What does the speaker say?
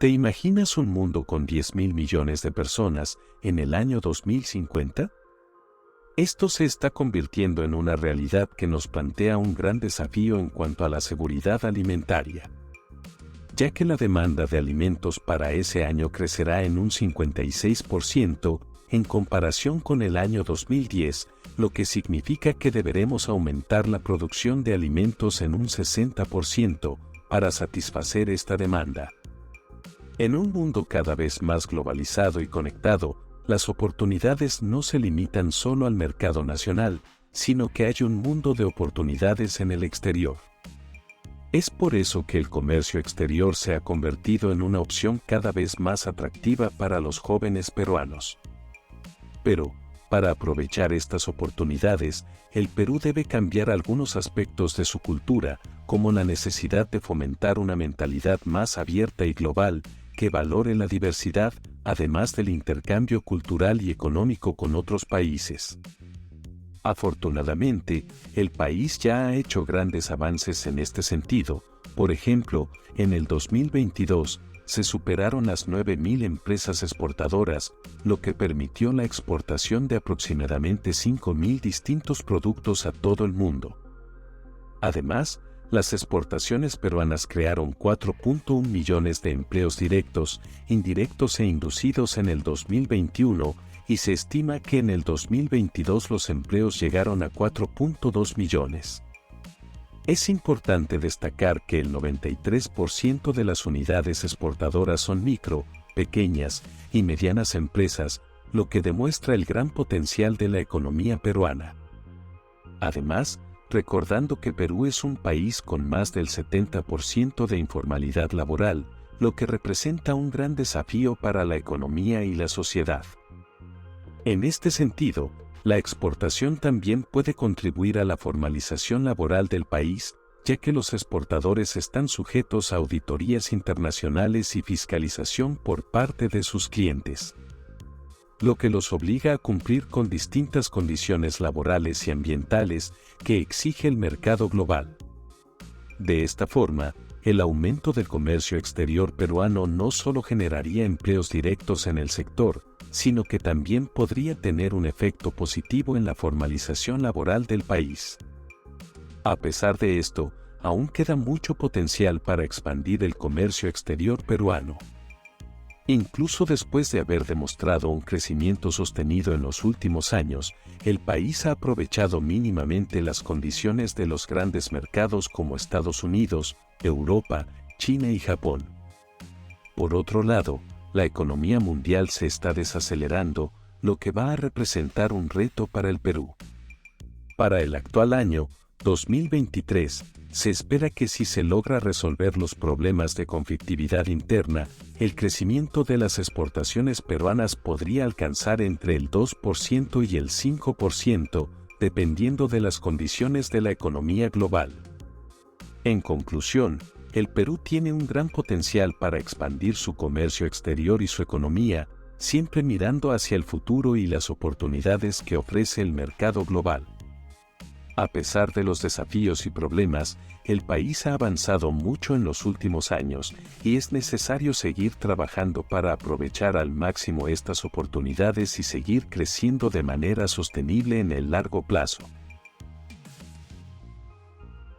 ¿Te imaginas un mundo con 10.000 millones de personas en el año 2050? Esto se está convirtiendo en una realidad que nos plantea un gran desafío en cuanto a la seguridad alimentaria, ya que la demanda de alimentos para ese año crecerá en un 56% en comparación con el año 2010, lo que significa que deberemos aumentar la producción de alimentos en un 60% para satisfacer esta demanda. En un mundo cada vez más globalizado y conectado, las oportunidades no se limitan solo al mercado nacional, sino que hay un mundo de oportunidades en el exterior. Es por eso que el comercio exterior se ha convertido en una opción cada vez más atractiva para los jóvenes peruanos. Pero, para aprovechar estas oportunidades, el Perú debe cambiar algunos aspectos de su cultura, como la necesidad de fomentar una mentalidad más abierta y global, que valore la diversidad, además del intercambio cultural y económico con otros países. Afortunadamente, el país ya ha hecho grandes avances en este sentido. Por ejemplo, en el 2022, se superaron las 9.000 empresas exportadoras, lo que permitió la exportación de aproximadamente 5.000 distintos productos a todo el mundo. Además, las exportaciones peruanas crearon 4.1 millones de empleos directos, indirectos e inducidos en el 2021, y se estima que en el 2022 los empleos llegaron a 4.2 millones. Es importante destacar que el 93% de las unidades exportadoras son micro, pequeñas y medianas empresas, lo que demuestra el gran potencial de la economía peruana. Además, recordando que Perú es un país con más del 70% de informalidad laboral, lo que representa un gran desafío para la economía y la sociedad. En este sentido, la exportación también puede contribuir a la formalización laboral del país, ya que los exportadores están sujetos a auditorías internacionales y fiscalización por parte de sus clientes, lo que los obliga a cumplir con distintas condiciones laborales y ambientales que exige el mercado global. De esta forma, el aumento del comercio exterior peruano no solo generaría empleos directos en el sector, sino que también podría tener un efecto positivo en la formalización laboral del país. A pesar de esto, aún queda mucho potencial para expandir el comercio exterior peruano. Incluso después de haber demostrado un crecimiento sostenido en los últimos años, el país ha aprovechado mínimamente las condiciones de los grandes mercados como Estados Unidos, Europa, China y Japón. Por otro lado, la economía mundial se está desacelerando, lo que va a representar un reto para el Perú. Para el actual año, 2023, se espera que si se logra resolver los problemas de conflictividad interna, el crecimiento de las exportaciones peruanas podría alcanzar entre el 2% y el 5%, dependiendo de las condiciones de la economía global. En conclusión, el Perú tiene un gran potencial para expandir su comercio exterior y su economía, siempre mirando hacia el futuro y las oportunidades que ofrece el mercado global. A pesar de los desafíos y problemas, el país ha avanzado mucho en los últimos años y es necesario seguir trabajando para aprovechar al máximo estas oportunidades y seguir creciendo de manera sostenible en el largo plazo.